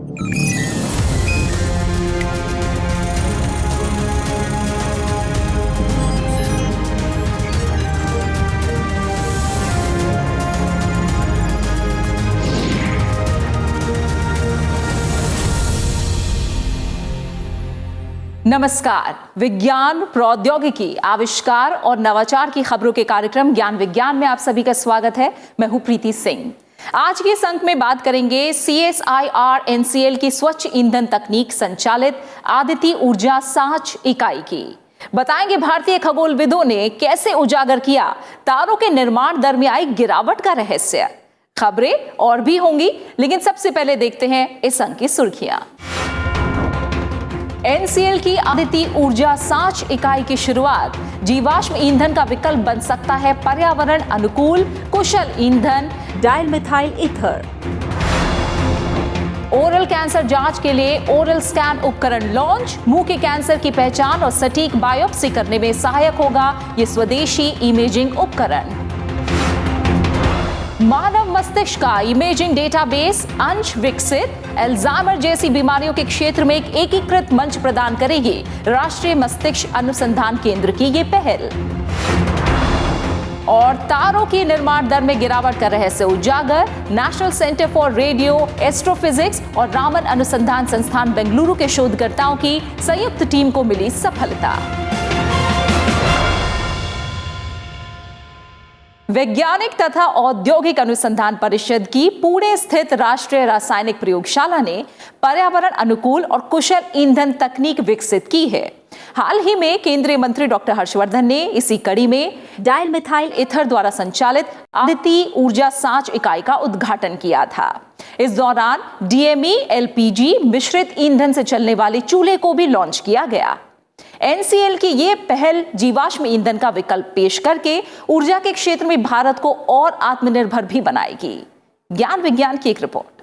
नमस्कार। विज्ञान, प्रौद्योगिकी, आविष्कार और नवाचार की खबरों के कार्यक्रम ज्ञान विज्ञान में आप सभी का स्वागत है। मैं हूं प्रीति सिंह। आज के इस अंक में बात करेंगे CSIR NCL की स्वच्छ ईंधन तकनीक संचालित आदित्य ऊर्जा सांच इकाई की। बताएंगे भारतीय खगोलविदों ने कैसे उजागर किया तारों के निर्माण दर में आई गिरावट का रहस्य। खबरें और भी होंगी, लेकिन सबसे पहले देखते हैं इस अंक की सुर्खियां। NCL की आदित्य ऊर्जा सांच इकाई की शुरुआत। जीवाश्म ईंधन का विकल्प बन सकता है पर्यावरण अनुकूल कुशल ईंधन dial methyl ether. Oral cancer जांच के लिए ओरल स्कैन उपकरण लॉन्च। मुंह के कैंसर की पहचान और सटीक बायोप्सी करने में सहायक होगा ये स्वदेशी इमेजिंग उपकरण। मानव मस्तिष्क का इमेजिंग डेटाबेस अंश विकसित। अल्जाइमर जैसी बीमारियों के क्षेत्र में एक एकीकृत मंच प्रदान करेगी राष्ट्रीय मस्तिष्क अनुसंधान केंद्र की ये पहल। और तारों की निर्माण दर में गिरावट का रहस्य उजागर। National centre for radio astrophysics और रामन अनुसंधान संस्थान बेंगलुरु के शोधकर्ताओं की संयुक्त टीम को मिली सफलता। वैज्ञानिक तथा औद्योगिक अनुसंधान परिषद की पुणे स्थित राष्ट्रीय रासायनिक प्रयोगशाला ने पर्यावरण अनुकूल और कुशल ईंधन तकनीक विकसित की है। हाल ही में केंद्रीय मंत्री डॉक्टर हर्षवर्धन ने इसी कड़ी में डाइल मिथाइल ईथर द्वारा संचालित आदित्य ऊर्जा सांच इकाई का उद्घाटन किया था। इस दौरान DME LPG मिश्रित ईंधन से चलने वाले चूल्हे को भी लॉन्च किया गया। NCL की ये पहल जीवाश्म ईंधन का विकल्प पेश करके ऊर्जा के क्षेत्र में भारत को और आत्मनिर्भर भी बनाएगी। ज्ञान विज्ञान की एक रिपोर्ट।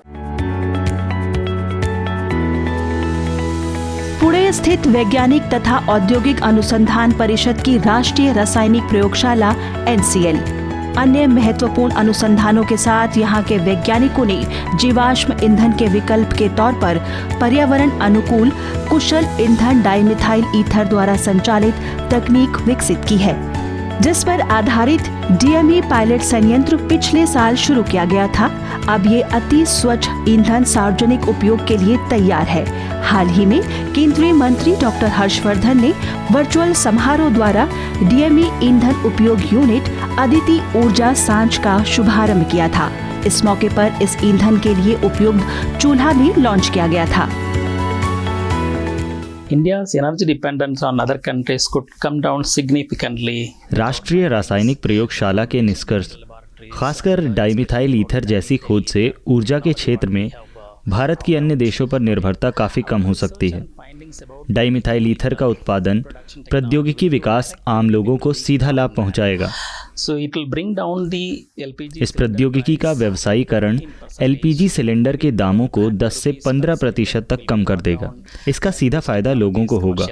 पुणे स्थित वैज्ञानिक तथा औद्योगिक अनुसंधान परिषद की राष्ट्रीय रासायनिक प्रयोगशाला NCL अन्य महत्वपूर्ण अनुसंधानों के साथ यहाँ के वैज्ञानिकों ने जीवाश्म ईंधन के विकल्प के तौर पर पर्यावरण अनुकूल कुशल ईंधन डाइमिथाइल ईथर द्वारा संचालित तकनीक विकसित की है, जिस पर आधारित DME पायलट संयंत्र पिछले साल शुरू किया गया था। अब ये अति स्वच्छ ईंधन सार्वजनिक उपयोग के लिए तैयार है। हाल ही में केंद्रीय मंत्री डॉक्टर हर्षवर्धन ने वर्चुअल समारोह द्वारा DME ईंधन उपयोग यूनिट आदित्य ऊर्जा सांच का शुभारंभ किया था। इस मौके पर इस ईंधन के लिए उपयुक्त चूल्हा भी लॉन्च किया गया था। India's energy dependence on other countries could come down significantly. राष्ट्रीय रासायनिक प्रयोगशाला के निष्कर्ष, खासकर डाइमिथाइल ईथर जैसी खोज से ऊर्जा के क्षेत्र में भारत की अन्य देशों पर निर्भरता काफ़ी कम हो सकती है। डाइमिथाइल ईथर का उत्पादन, प्रौद्योगिकी विकास आम लोगों को सीधा लाभ पहुंचाएगा। इस प्रौद्योगिकी का व्यवसायीकरण LPG सिलेंडर के दामों को 10 से 15% तक कम कर देगा। इसका सीधा फायदा लोगों को होगा।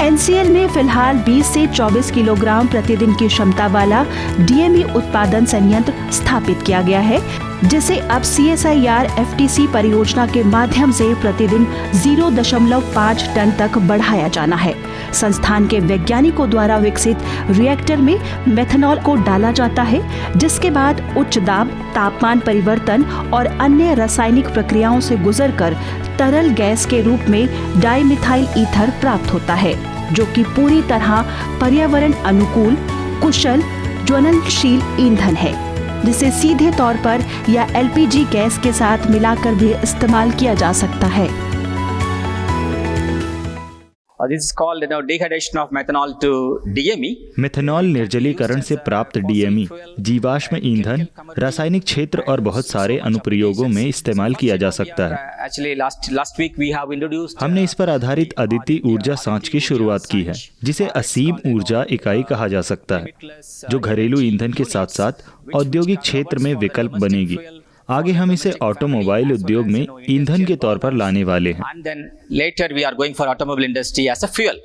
NCL में फिलहाल 20 से 24 किलोग्राम प्रतिदिन की क्षमता वाला DME उत्पादन संयंत्र स्थापित किया गया है, जिसे अब CSIR FTC परियोजना के माध्यम से प्रतिदिन 0.5 टन तक बढ़ाया जाना है। संस्थान के वैज्ञानिकों द्वारा विकसित रिएक्टर में मेथनॉल को डाला जाता है, जिसके बाद उच्च दाब, तापमान परिवर्तन और अन्य रासायनिक प्रक्रियाओं से गुजरकर तरल गैस के रूप में डाइमिथाइल ईथर प्राप्त होता है, जो कि पूरी तरह पर्यावरण अनुकूल कुशल ज्वलनशील ईंधन है, जिसे सीधे तौर पर या LPG गैस के साथ मिलाकर भी इस्तेमाल किया जा सकता है। This is called dehydration of methanol to DME. Methanol निर्जलीकरण से प्राप्त DME जीवाश्म ईंधन रासायनिक क्षेत्र और बहुत सारे अनुप्रयोगों में इस्तेमाल किया जा सकता है। Last week we have introduced हमने इस पर आधारित आदित्य ऊर्जा सांच की शुरुआत की है, जिसे असीम ऊर्जा इकाई कहा जा सकता है, जो घरेलू ईंधन के साथ साथ औद्योगिक क्षेत्र में विकल्प बनेगी। आगे हम इसे ऑटोमोबाइल उद्योग में ईंधन के तौर पर लाने वाले हैं। and then later we are going for automobile industry as a fuel.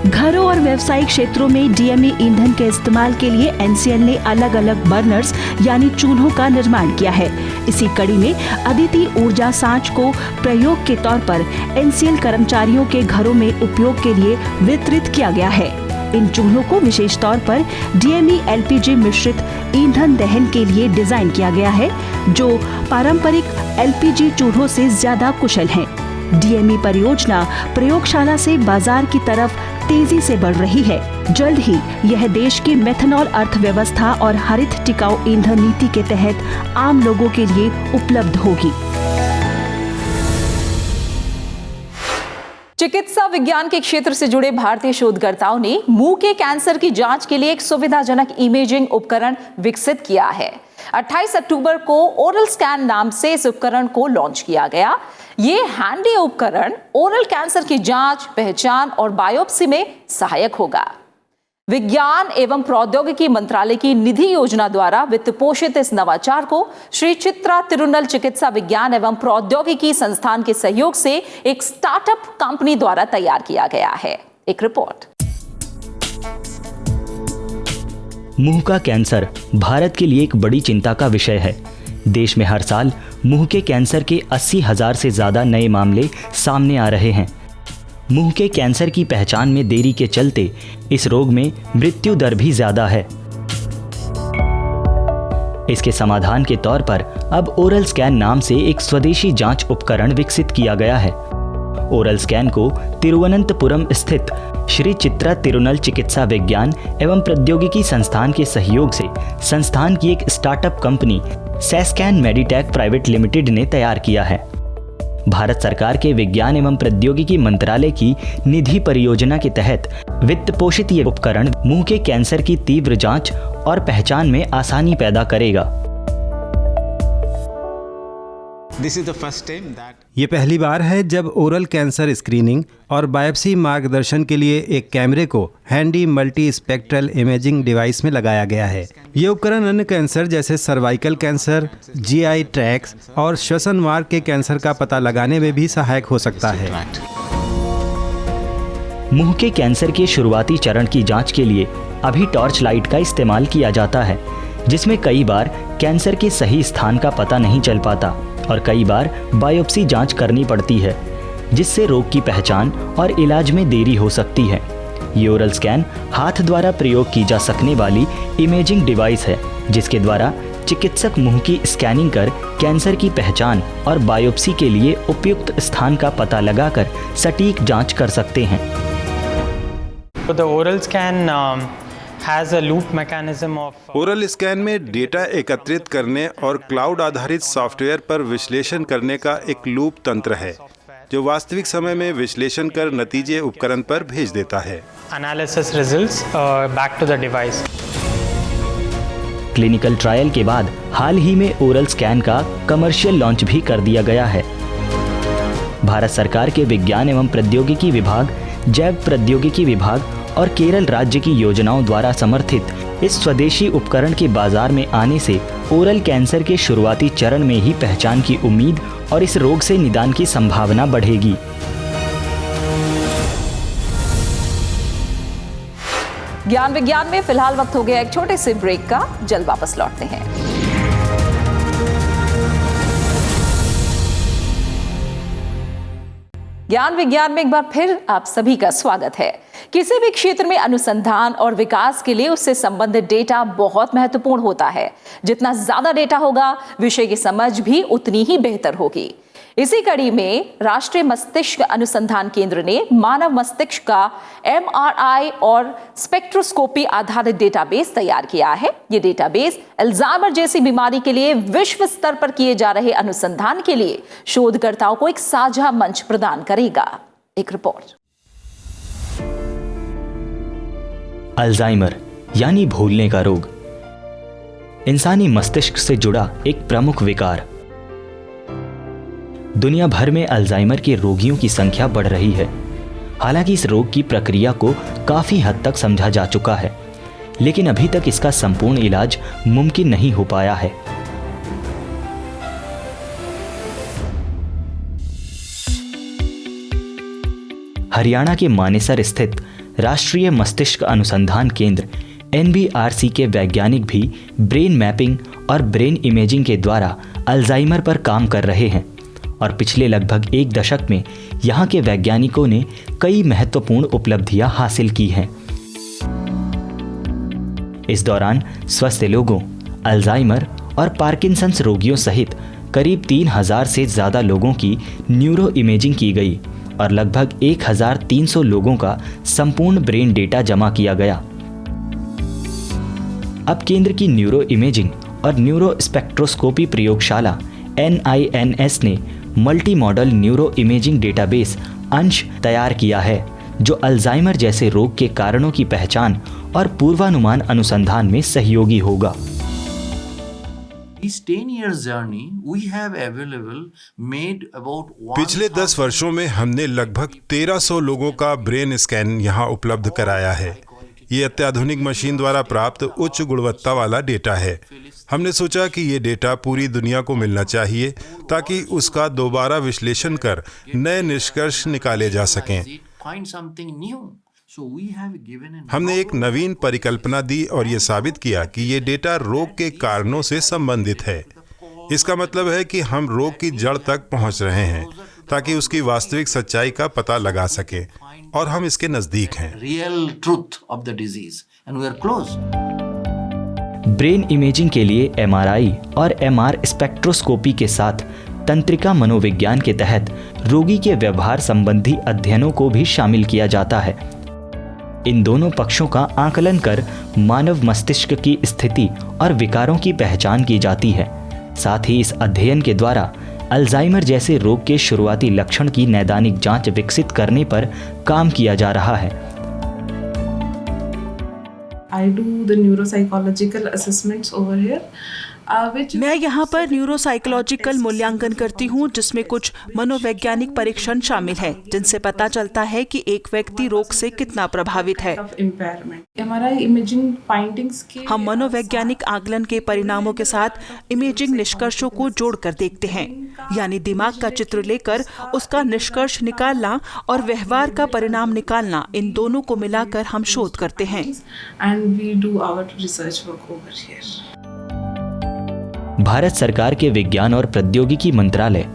घरों और व्यावसायिक क्षेत्रों में डीएमई ईंधन के इस्तेमाल के लिए एनसीएल ने अलग अलग बर्नर्स यानी चूल्हों का निर्माण किया है। इसी कड़ी में अदिति ऊर्जा सांच को प्रयोग के तौर पर एनसीएल कर्मचारियों के घरों में उपयोग के लिए वितरित किया गया है। इन चूल्हों को विशेष तौर पर डीएमई एलपीजी मिश्रित ईंधन दहन के लिए डिजाइन किया गया है, जो पारंपरिक एलपीजी चूल्हों से ज्यादा कुशल हैं। डीएमई परियोजना प्रयोगशाला से बाजार की तरफ तेजी से बढ़ रही है। जल्द ही यह देश की मेथनॉल अर्थव्यवस्था और हरित टिकाऊ ईंधन नीति के तहत आम लोगों के लिए उपलब्ध होगी। चिकित्सा विज्ञान के क्षेत्र से जुड़े भारतीय शोधकर्ताओं ने मुंह के कैंसर की जांच के लिए एक सुविधाजनक इमेजिंग उपकरण विकसित किया है। 28 अक्टूबर को ओरल स्कैन नाम से इस उपकरण को लॉन्च किया गया। ये हैंडी उपकरण ओरल कैंसर की जांच, पहचान और बायोप्सी में सहायक होगा। विज्ञान एवं प्रौद्योगिकी मंत्रालय की निधि योजना द्वारा वित्त पोषित इस नवाचार को श्री चित्रा तिरुनल चिकित्सा विज्ञान एवं प्रौद्योगिकी संस्थान के सहयोग से एक स्टार्टअप कंपनी द्वारा तैयार किया गया है। एक रिपोर्ट। मुंह का कैंसर भारत के लिए एक बड़ी चिंता का विषय है। देश में हर साल मुंह के कैंसर के 80,000 से ज्यादा नए मामले सामने आ रहे हैं। मुंह के कैंसर की पहचान में देरी के चलते इस रोग में मृत्यु दर भी ज्यादा है। इसके समाधान के तौर पर अब ओरल स्कैन नाम से एक स्वदेशी जांच उपकरण विकसित किया गया है। ओरल स्कैन को तिरुवनंतपुरम स्थित श्री चित्रा तिरुनल चिकित्सा विज्ञान एवं प्रौद्योगिकी संस्थान के सहयोग से संस्थान की एक startup company Sascan Meditech private limited ने तैयार किया है। भारत सरकार के विज्ञान एवं प्रौद्योगिकी मंत्रालय की निधि परियोजना के तहत वित्त पोषित ये उपकरण मुंह के कैंसर की तीव्र जांच और पहचान में आसानी पैदा करेगा। ये पहली बार है जब ओरल कैंसर स्क्रीनिंग और बायोप्सी मार्गदर्शन के लिए एक कैमरे को handy multi spectral imaging device में लगाया गया है। ये उपकरण अन्य कैंसर जैसे सर्वाइकल कैंसर, जीआई ट्रैक्स और श्वसन मार्ग के कैंसर का पता लगाने में भी सहायक हो सकता है। मुंह के कैंसर के शुरुआती चरण की जांच के लिए अभी टॉर्च लाइट का इस्तेमाल किया जाता है, जिसमें कई बार कैंसर के सही स्थान का पता नहीं चल पाता और कई बार बायोप्सी जांच करनी पड़ती है, जिससे रोग की पहचान और इलाज में देरी हो सकती है। ये ओरल स्कैन हाथ द्वारा प्रयोग की जा सकने वाली इमेजिंग डिवाइस है, जिसके द्वारा चिकित्सक मुंह की स्कैनिंग कर कैंसर की पहचान और बायोप्सी के लिए उपयुक्त स्थान का पता लगाकर सटीक जांच कर सकते हैं। The oral scan has a loop mechanism of oral scan में डेटा एकत्रित करने और क्लाउड आधारित सॉफ्टवेयर पर विश्लेषण करने का एक लूप तंत्र है, जो वास्तविक समय में विश्लेषण कर नतीजे उपकरण पर भेज देता है। analysis results back to the device. Clinical trial के बाद हाल ही में ओरल स्कैन का कमर्शियल लॉन्च भी कर दिया गया है। भारत सरकार के विज्ञान एवं प्रौद्योगिकी विभाग, जैव प्रौद्योगिकी विभाग और केरल राज्य की योजनाओं द्वारा समर्थित इस स्वदेशी उपकरण के बाजार में आने से ओरल कैंसर के शुरुआती चरण में ही पहचान की उम्मीद और इस रोग से निदान की संभावना बढ़ेगी। ज्ञान विज्ञान में फिलहाल वक्त हो गया एक छोटे से ब्रेक का। जल्द वापस लौटते हैं। ज्ञान विज्ञान में एक बार फिर आप सभी का स्वागत है। किसी भी क्षेत्र में अनुसंधान और विकास के लिए उससे संबंधित डेटा बहुत महत्वपूर्ण होता है। जितना ज्यादा डेटा होगा, विषय की समझ भी उतनी ही बेहतर होगी। इसी कड़ी में राष्ट्रीय मस्तिष्क अनुसंधान केंद्र ने मानव मस्तिष्क का MRI और स्पेक्ट्रोस्कोपी आधारित डेटाबेस तैयार किया है। ये डेटाबेस अल्जाइमर जैसी बीमारी के लिए विश्व स्तर पर किए जा रहे अनुसंधान के लिए शोधकर्ताओं को एक साझा मंच प्रदान करेगा। एक रिपोर्ट। अल्जाइमर यानी भूलने का रोग इंसानी मस्तिष्क से जुड़ा एक प्रमुख विकार। दुनिया भर में अल्जाइमर के रोगियों की संख्या बढ़ रही है। हालांकि इस रोग की प्रक्रिया को काफी हद तक समझा जा चुका है, लेकिन अभी तक इसका संपूर्ण इलाज मुमकिन नहीं हो पाया है। हरियाणा के मानेसर स्थित राष्ट्रीय मस्तिष्क अनुसंधान केंद्र NBRC के वैज्ञानिक भी ब्रेन मैपिंग और ब्रेन इमेजिंग के द्वारा अल्जाइमर पर काम कर रहे हैं और पिछले लगभग 1 दशक में यहाँ के वैज्ञानिकों ने कई महत्वपूर्ण उपलब्धियां हासिल की हैं। इस दौरान स्वस्थ लोगों, अल्जाइमर और पार्किंसंस रोगियों सहित करीब 3000 से ज़्यादा लोगों की न्यूरो इमेजिंग की गई और लगभग 1300 लोगों का संपूर्ण ब्रेन डेटा जमा किया गया। अब केंद्र की न्यूरो इमेजिंग और न्यूरो स्पेक्ट्रोस्कोपी प्रयोगशाला NINS ने multi modal neuro imaging database अंश तैयार किया है, जो अल्जाइमर जैसे रोग के कारणों की पहचान और पूर्वानुमान अनुसंधान में सहयोगी होगा। पिछले 10 वर्षों में हमने लगभग 1300 लोगों का ब्रेन स्कैन यहाँ उपलब्ध कराया है। ये अत्याधुनिक मशीन द्वारा प्राप्त उच्च गुणवत्ता वाला डेटा है। हमने सोचा कि ये डेटा पूरी दुनिया को मिलना चाहिए ताकि उसका दोबारा विश्लेषण कर नए निष्कर्ष निकाले जा सकें। हमने एक नवीन परिकल्पना दी और ये साबित किया कि ये डेटा रोग के कारणों से संबंधित है। इसका मतलब है कि हम रोग की जड़ तक पहुंच रहे हैं ताकि उसकी वास्तविक सच्चाई का पता लगा सकें और हम इसके नजदीक हैं। ब्रेन इमेजिंग के लिए MRI और MR स्पेक्ट्रोस्कोपी के साथ तंत्रिका मनोविज्ञान के तहत रोगी के व्यवहार संबंधी अध्ययनों को भी शामिल किया जाता है। इन दोनों पक्षों का आकलन कर मानव मस्तिष्क की स्थिति और विकारों की पहचान की जाती है। साथ ही इस अध्ययन के द्वारा अल्जाइमर जैसे रोग के शुरुआती लक्षण की नैदानिक जांच विकसित करने पर काम किया जा रहा है। I do the neuropsychological assessments over here. मैं यहाँ पर न्यूरोसाइकोलॉजिकल मूल्यांकन करती हूँ, जिसमें कुछ मनोवैज्ञानिक परीक्षण शामिल हैं, जिनसे पता चलता है कि एक व्यक्ति रोग से कितना प्रभावित है। हम मनोवैज्ञानिक आकलन के परिणामों के साथ इमेजिंग निष्कर्षों को जोड़कर देखते हैं, यानी दिमाग का चित्र लेकर उसका निष्कर्ष निकालना और व्यवहार का परिणाम निकालना, इन दोनों को मिलाकर हम शोध करते हैं। भारत सरकार के विज्ञान और प्रौद्योगिकी मंत्रालय,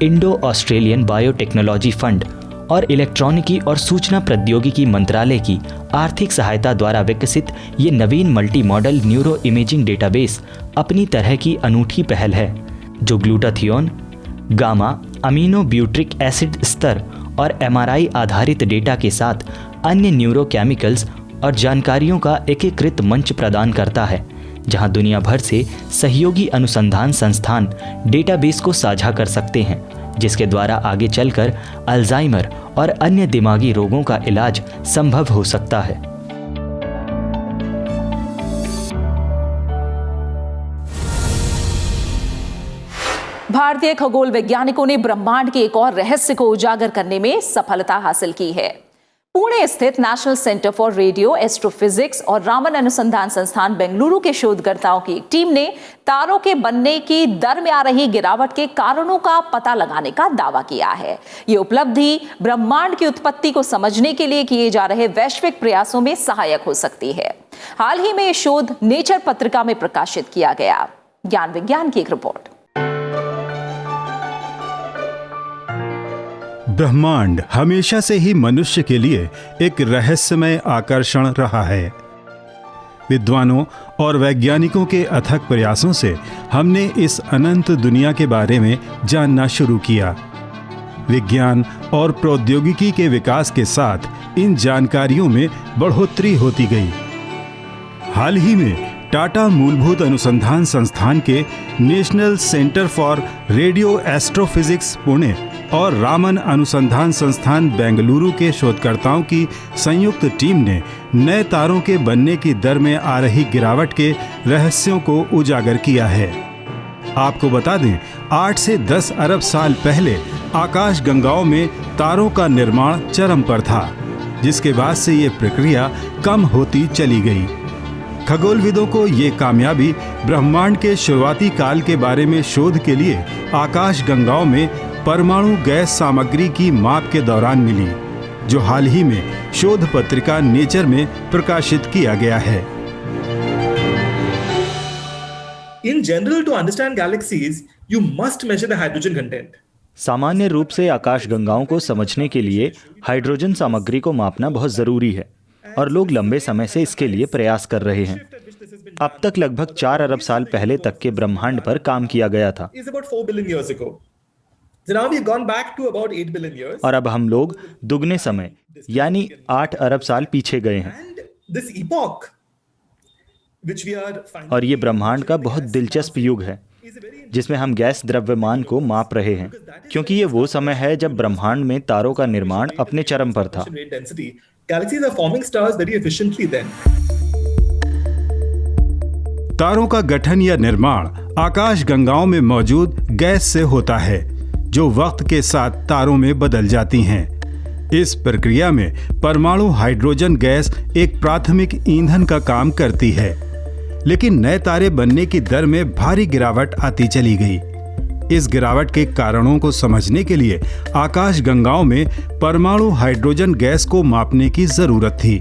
इंडो ऑस्ट्रेलियन बायोटेक्नोलॉजी फंड और इलेक्ट्रॉनिकी और सूचना प्रौद्योगिकी मंत्रालय की आर्थिक सहायता द्वारा विकसित ये नवीन multi modal neuro imaging database अपनी तरह की अनूठी पहल है, जो glutathione, gamma amino butyric acid स्तर और MRI आधारित डेटा के साथ अन्य न्यूरोकेमिकल्स और जानकारियों का एकीकृत मंच प्रदान करता है, जहां दुनिया भर से सहयोगी अनुसंधान संस्थान डेटाबेस को साझा कर सकते हैं, जिसके द्वारा आगे चलकर अल्जाइमर और अन्य दिमागी रोगों का इलाज संभव हो सकता है। भारतीय खगोल वैज्ञानिकों ने ब्रह्मांड के एक और रहस्य को उजागर करने में सफलता हासिल की है। पुणे स्थित national centre for radio astrophysics और रामन अनुसंधान संस्थान बेंगलुरु के शोधकर्ताओं की एक टीम ने तारों के बनने की दर में आ रही गिरावट के कारणों का पता लगाने का दावा किया है। ये उपलब्धि ब्रह्मांड की उत्पत्ति को समझने के लिए किए जा रहे वैश्विक प्रयासों में सहायक हो सकती है। हाल ही में ये शोध नेचर पत्रिका में प्रकाशित किया गया। ज्ञान विज्ञान की एक रिपोर्ट। ब्रह्मांड हमेशा से ही मनुष्य के लिए एक रहस्यमय आकर्षण रहा है। विद्वानों और वैज्ञानिकों के अथक प्रयासों से हमने इस अनंत दुनिया के बारे में जानना शुरू किया। विज्ञान और प्रौद्योगिकी के विकास के साथ इन जानकारियों में बढ़ोतरी होती गई। हाल ही में टाटा मूलभूत अनुसंधान संस्थान के national centre for radio astrophysics Pune और रामन अनुसंधान संस्थान बेंगलुरु के शोधकर्ताओं की संयुक्त टीम ने नए तारों के बनने की दर में आ रही गिरावट के रहस्यों को उजागर किया है। आपको बता दें, 8 से 10 अरब साल पहले आकाश गंगाओं में तारों का निर्माण चरम पर था, जिसके बाद से ये प्रक्रिया कम होती चली गई। खगोलविदों को ये कामयाबी ब्रह्मांड के शुरुआती काल के बारे में शोध के लिए आकाश गंगाओं में परमाणु गैस सामग्री की माप के दौरान मिली। जो हाल ही में शोध पत्रिका नेचर में प्रकाशित किया गया है। In general, to understand galaxies, you must measure the hydrogen content. सामान्य रूप से आकाशगंगाओं को समझने के लिए हाइड्रोजन सामग्री को मापना बहुत जरूरी है और लोग लंबे समय से इसके लिए प्रयास कर रहे हैं। अब तक लगभग 4 अरब साल पहले तक के ब्रह्मांड पर काम किया गया था और अब हम लोग दुगने समय यानी 8 अरब साल पीछे गए हैं। और ये ब्रह्मांड का बहुत दिलचस्प युग है जिसमें हम गैस द्रव्यमान को माप रहे हैं, क्योंकि ये वो समय है जब ब्रह्मांड में तारों का निर्माण अपने चरम पर था। तारों का गठन या निर्माण आकाशगंगाओं में मौजूद गैस से होता है, जो वक्त के साथ तारों में बदल जाती हैं। इस प्रक्रिया में परमाणु हाइड्रोजन गैस एक प्राथमिक ईंधन का काम करती है, लेकिन नए तारे बनने की दर में भारी गिरावट आती चली गई। इस गिरावट के कारणों को समझने के लिए आकाशगंगाओं में परमाणु हाइड्रोजन गैस को मापने की जरूरत थी।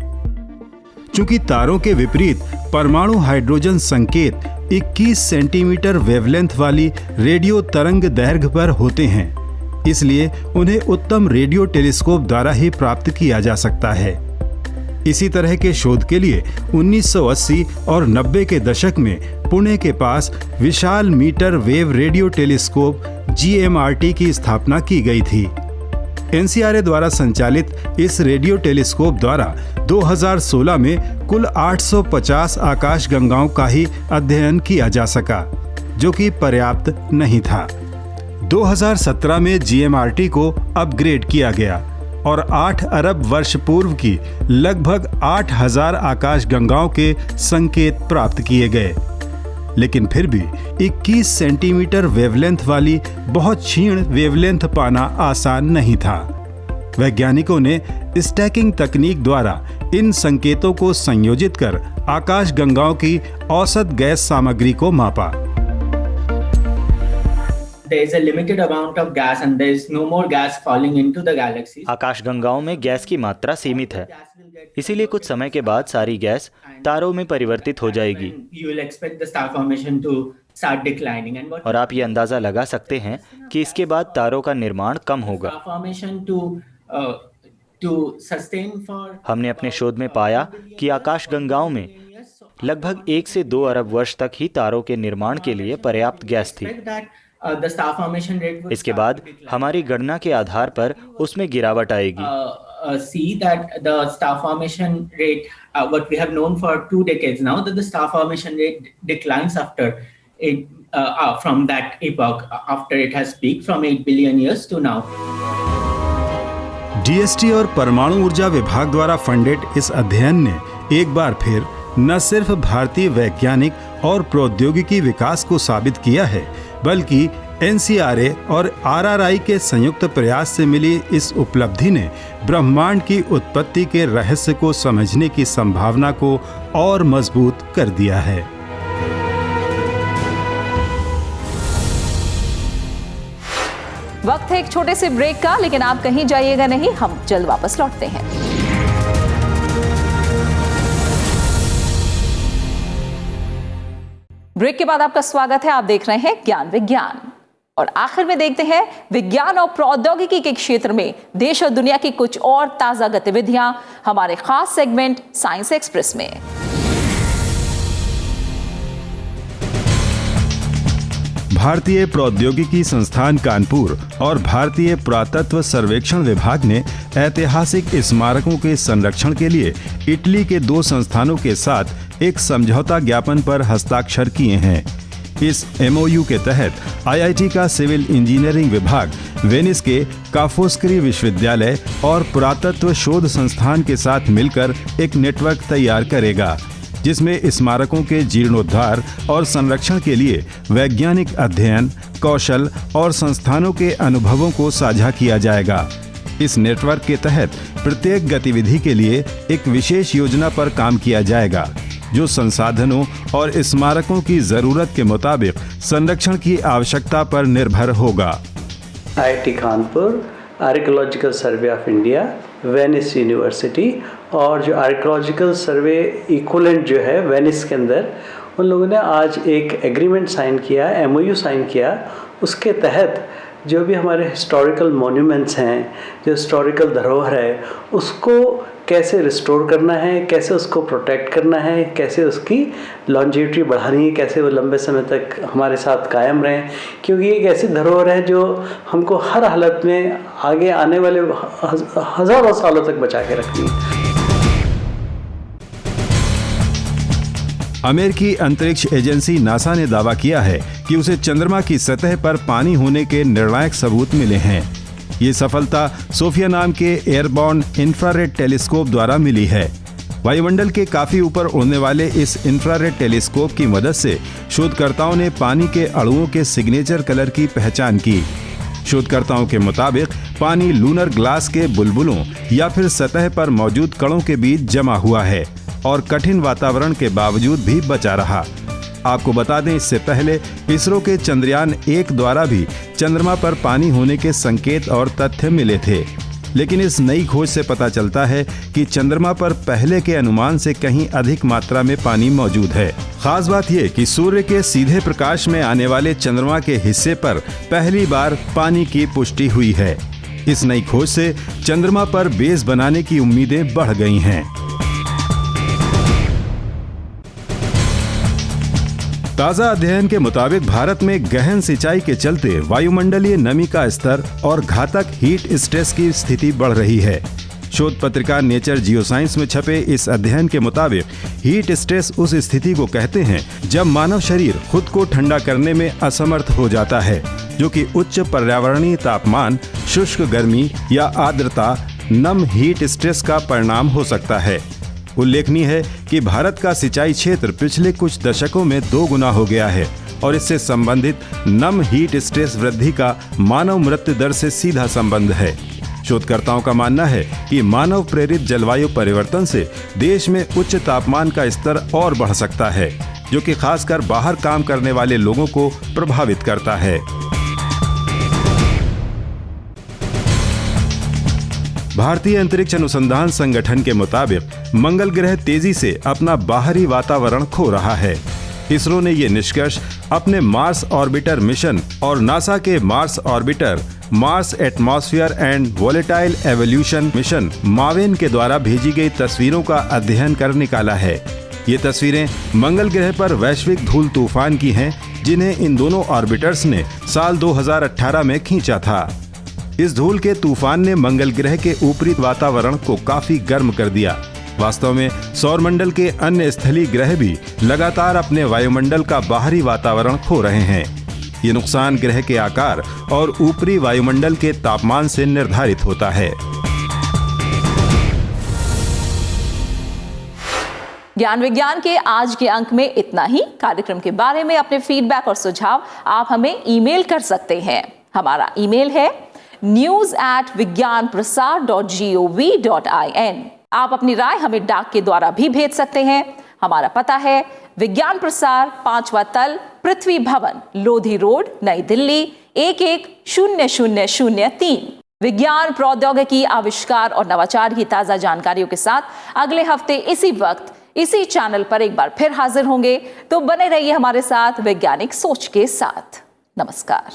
चूंकि तारों के विपरीत परमाणु हाइड्रोजन संकेत 21 सेंटीमीटर वेवलेंथ वाली रेडियो तरंग दैर्घ्य पर होते हैं, इसलिए उन्हें उत्तम रेडियो टेलीस्कोप द्वारा ही प्राप्त किया जा सकता है। इसी तरह के शोध के लिए 1980 और 90 के दशक में पुणे के पास विशाल metre wave radio telescope GMRT की स्थापना की गई थी। NCRA द्वारा संचालित इस रेडियो टेलीस्कोप द्वारा 2016 में कुल 850 आकाशगंगाओं का ही अध्ययन किया जा सका, जो कि पर्याप्त नहीं था। 2017 में GMRT को अपग्रेड किया गया और 8 अरब वर्ष पूर्व की लगभग 8000 आकाशगंगाओं के संकेत प्राप्त किए गए, लेकिन फिर भी 21 सेंटीमीटर वेवलेंथ वाली बहुत क्षीण वेवलेंथ पाना आसान नहीं था। वैज्ञानिकों ने स्टैकिंग तकनीक द्वारा इन संकेतों को संयोजित कर आकाशगंगाओं की औसत गैस सामग्री को मापा। There is a limited amount of gas and there is no more gas falling into the galaxy. आकाशगंगाओं में गैस की मात्रा सीमित है, इसीलिए कुछ समय के बाद सारी गैस तारों में परिवर्तित हो जाएगी। You will expect the star formation to start declining and और आप ये अंदाजा लगा सकते हैं कि इसके बाद तारों का निर्माण कम होगा। star formation to sustain for हमने अपने शोध में पाया कि आकाशगंगाओं में लगभग 1 से 2 अरब वर्ष तक ही तारों के निर्माण के लिए पर्याप्त गैस थी। the star formation rate would इसके बाद हमारी गणना के आधार पर उसमें गिरावट आएगी। See that the star formation rate, what we have known for 2 decades now, that the star formation rate declines after it from that epoch, after it has peaked from 8 billion years to now. DST और परमाणु ऊर्जा विभाग द्वारा funded इस अध्ययन ने एक बार फिर न सिर्फ भारतीय वैज्ञानिक और प्रौद्योगिकी विकास को साबित किया है, बल्कि NCRA और RRI के संयुक्त प्रयास से मिली इस उपलब्धि ने ब्रह्मांड की उत्पत्ति के रहस्य को समझने की संभावना को और मजबूत कर दिया है। वक्त है एक छोटे से ब्रेक का, लेकिन आप कहीं जाइएगा नहीं, हम जल्द वापस लौटते हैं। ब्रेक के बाद आपका स्वागत है। आप देख रहे हैं ज्ञान विज्ञान और आखिर में देखते हैं विज्ञान और प्रौद्योगिकी के क्षेत्र में देश और दुनिया की कुछ और ताजा गतिविधियां हमारे खास सेगमेंट साइंस एक्सप्रेस में। भारतीय प्रौद्योगिकी संस्थान कानपुर और भारतीय पुरातत्व सर्वेक्षण विभाग ने ऐतिहासिक स्मारकों के संरक्षण के लिए इटली के 2 संस्थानों के साथ एक समझौता ज्ञापन पर हस्ताक्षर किए हैं। इस MOU के तहत IIT का सिविल इंजीनियरिंग विभाग वेनिस के का फोस्करी विश्वविद्यालय और पुरातत्व शोध संस्थान के साथ मिलकर एक नेटवर्क तैयार करेगा, जिसमें स्मारकों के जीर्णोद्धार और संरक्षण के लिए वैज्ञानिक अध्ययन, कौशल और संस्थानों के अनुभवों को साझा किया जाएगा। इस नेटवर्क के तहत प्रत्येक गतिविधि के लिए एक विशेष योजना पर काम किया जाएगा, जो संसाधनों और स्मारकों की जरूरत के मुताबिक संरक्षण की आवश्यकता पर निर्भर होगा। IIT Kanpur, archaeological survey of India Venice university, और जो आर्कियोलॉजिकल सर्वे इक्विवेलेंट जो है वेनिस के अंदर, उन लोगों ने आज एक एग्रीमेंट साइन किया, MOU साइन किया। उसके तहत जो भी हमारे हिस्टोरिकल मॉन्यूमेंट्स हैं, जो हिस्टोरिकल धरोहर है, उसको कैसे रिस्टोर करना है, कैसे उसको प्रोटेक्ट करना है, कैसे उसकी लॉन्जेविटी बढ़ानी है, कैसे वो लंबे समय तक हमारे साथ कायम रहें, क्योंकि ये एक ऐसी धरोहर है जो हमको हर हालत में आगे आने वाले हज़ारों सालों तक बचा के रखनी है। अमेरिकी अंतरिक्ष एजेंसी नासा ने दावा किया है कि उसे चंद्रमा की सतह पर पानी होने के निर्णायक सबूत मिले हैं। ये सफलता सोफिया नाम के एयरबॉर्न इंफ्रारेड टेलीस्कोप द्वारा मिली है। वायुमंडल के काफी ऊपर उड़ने वाले इस इंफ्रारेड टेलीस्कोप की मदद से शोधकर्ताओं ने पानी के अणुओं के सिग्नेचर कलर की पहचान की। शोधकर्ताओं के मुताबिक पानी लूनर ग्लास के बुलबुलों या फिर सतह पर मौजूद कणों के बीच जमा हुआ है और कठिन वातावरण के बावजूद भी बचा रहा। आपको बता दें, इससे पहले इसरो के चंद्रयान 1 द्वारा भी चंद्रमा पर पानी होने के संकेत और तथ्य मिले थे, लेकिन इस नई खोज से पता चलता है कि चंद्रमा पर पहले के अनुमान से कहीं अधिक मात्रा में पानी मौजूद है। खास बात यह कि सूर्य के सीधे प्रकाश में आने वाले चंद्रमा के हिस्से पर पहली बार पानी की पुष्टि हुई है। इस नई खोज से चंद्रमा पर बेस बनाने की उम्मीदें बढ़ गई हैं। ताजा अध्ययन के मुताबिक भारत में गहन सिंचाई के चलते वायुमंडलीय नमी का स्तर और घातक हीट स्ट्रेस की स्थिति बढ़ रही है। शोध पत्रिका नेचर जियोसाइंस में छपे इस अध्ययन के मुताबिक हीट स्ट्रेस उस स्थिति को कहते हैं जब मानव शरीर खुद को ठंडा करने में असमर्थ हो जाता है, जो कि उच्च पर्यावरणीय तापमान, शुष्क गर्मी या आर्द्रता, नम हीट स्ट्रेस का परिणाम हो सकता है। उल्लेखनीय है कि भारत का सिंचाई क्षेत्र पिछले कुछ दशकों में 2 गुना हो गया है और इससे संबंधित नम हीट स्ट्रेस वृद्धि का मानव मृत्यु दर से सीधा संबंध है। शोधकर्ताओं का मानना है कि मानव प्रेरित जलवायु परिवर्तन से देश में उच्च तापमान का स्तर और बढ़ सकता है, जो कि खासकर बाहर काम करने वाले लोगों को प्रभावित करता है। भारतीय अंतरिक्ष अनुसंधान संगठन के मुताबिक मंगल ग्रह तेजी से अपना बाहरी वातावरण खो रहा है। इसरो ने ये निष्कर्ष अपने मार्स ऑर्बिटर मिशन और नासा के Mars orbiter, Mars atmosphere and volatile evolution mission Maven के द्वारा भेजी गई तस्वीरों का अध्ययन कर निकाला है। ये तस्वीरें मंगल ग्रह पर वैश्विक धूल तूफान की हैं, जिन्हें इन दोनों ऑर्बिटर्स ने साल 2018 में खींचा था। इस धूल के तूफान ने मंगल ग्रह के ऊपरी वातावरण को काफी गर्म कर दिया। वास्तव में सौरमंडल के अन्य स्थलीय ग्रह भी लगातार अपने वायुमंडल का बाहरी वातावरण खो रहे हैं। ये नुकसान ग्रह के आकार और ऊपरी वायुमंडल के तापमान से निर्धारित होता है। ज्ञान विज्ञान के आज के अंक में इतना ही। कार्यक्रम के बारे में अपने फीडबैक और सुझाव आप हमें ईमेल कर सकते हैं। हमारा ईमेल है news@vigyanprasar.gov.in। आप अपनी राय हमें डाक के द्वारा भी भेज सकते हैं। हमारा पता है विज्ञान प्रसार, 5वां तल, पृथ्वी भवन, लोधी रोड, नई दिल्ली 110003। विज्ञान, प्रौद्योगिकी, आविष्कार और नवाचार की ताजा जानकारियों के साथ अगले हफ्ते इसी वक्त इसी चैनल पर एक बार फिर हाजिर होंगे। तो बने रहिए हमारे साथ वैज्ञानिक सोच के साथ। नमस्कार।